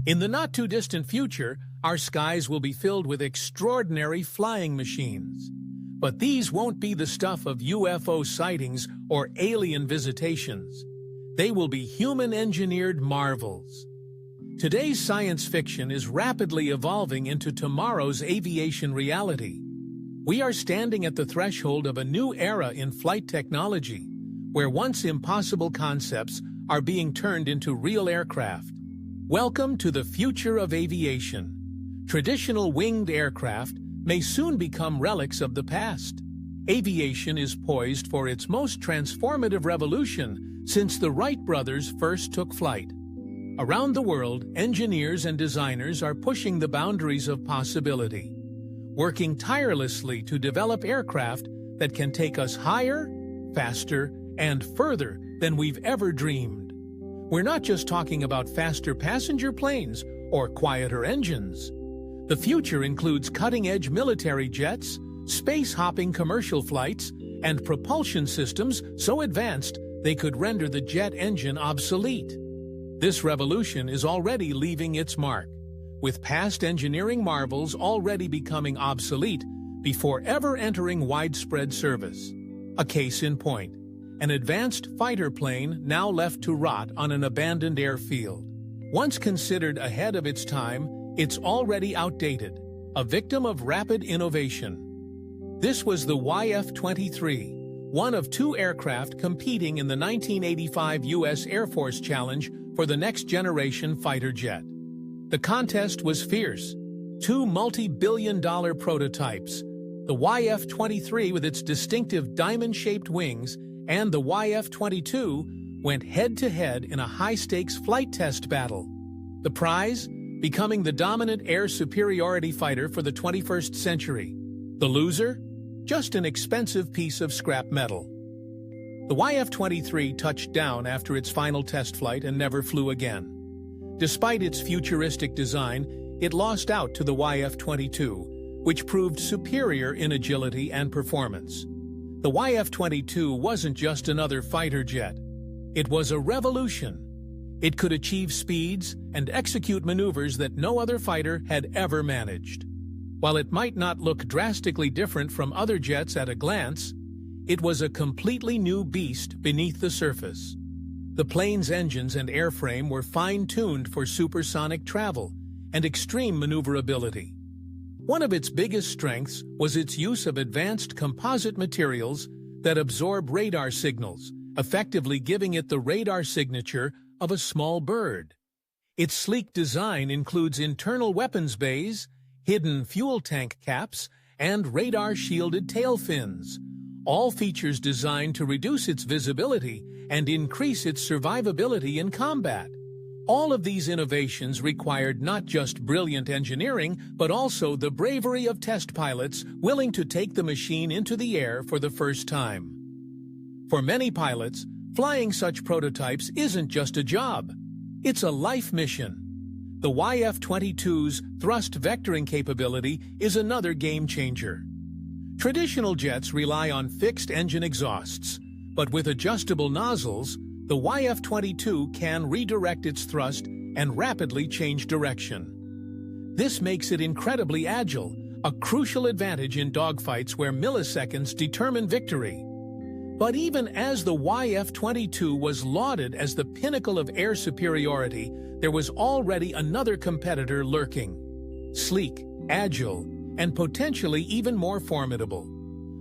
In the not-too-distant future, our skies will be filled with extraordinary flying machines. But these won't be the stuff of UFO sightings or alien visitations. They will be human-engineered marvels. Today's science fiction is rapidly evolving into tomorrow's aviation reality. We are standing at the threshold of a new era in flight technology, where once impossible concepts are being turned into real aircraft. Welcome to the future of aviation. Traditional winged aircraft may soon become relics of the past. Aviation is poised for its most transformative revolution since the Wright brothers first took flight. Around the world, engineers and designers are pushing the boundaries of possibility, working tirelessly to develop aircraft that can take us higher, faster, and further than we've ever dreamed. We're not just talking about faster passenger planes or quieter engines. The future includes cutting-edge military jets, space-hopping commercial flights, and propulsion systems so advanced they could render the jet engine obsolete. This revolution is already leaving its mark, with past engineering marvels already becoming obsolete before ever entering widespread service. A case in point, an advanced fighter plane now left to rot on an abandoned airfield. Once considered ahead of its time, it's already outdated, a victim of rapid innovation. This was the YF-23, one of two aircraft competing in the 1985 U.S. Air Force Challenge for the next-generation fighter jet. The contest was fierce. Two multi-billion-dollar prototypes, the YF-23 with its distinctive diamond-shaped wings and the YF-22, went head-to-head in a high-stakes flight test battle. The prize? Becoming the dominant air superiority fighter for the 21st century. The loser? Just an expensive piece of scrap metal. The YF-23 touched down after its final test flight and never flew again. Despite its futuristic design, it lost out to the YF-22, which proved superior in agility and performance. The YF-22 wasn't just another fighter jet. It was a revolution. It could achieve speeds and execute maneuvers that no other fighter had ever managed. While it might not look drastically different from other jets at a glance, it was a completely new beast beneath the surface. The plane's engines and airframe were fine-tuned for supersonic travel and extreme maneuverability. One of its biggest strengths was its use of advanced composite materials that absorb radar signals, effectively giving it the radar signature of a small bird. Its sleek design includes internal weapons bays, hidden fuel tank caps, and radar-shielded tail fins, all features designed to reduce its visibility and increase its survivability in combat. All of these innovations required not just brilliant engineering, but also the bravery of test pilots willing to take the machine into the air for the first time. For many pilots, flying such prototypes isn't just a job. It's a life mission. The YF-22's thrust vectoring capability is another game-changer. Traditional jets rely on fixed engine exhausts, but with adjustable nozzles, the YF-22 can redirect its thrust and rapidly change direction. This makes it incredibly agile, a crucial advantage in dogfights where milliseconds determine victory. But even as the YF-22 was lauded as the pinnacle of air superiority, there was already another competitor lurking. Sleek, agile, and potentially even more formidable.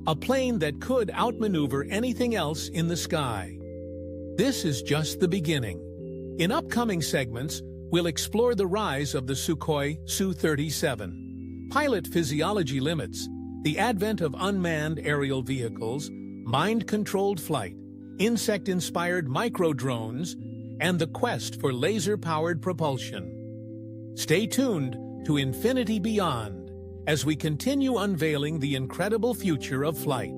A plane that could outmaneuver anything else in the sky. This is just the beginning. In upcoming segments, we'll explore the rise of the Sukhoi Su-37, pilot physiology limits, the advent of unmanned aerial vehicles, mind-controlled flight, insect-inspired micro-drones, and the quest for laser-powered propulsion. Stay tuned to Infinity Beyond as we continue unveiling the incredible future of flight.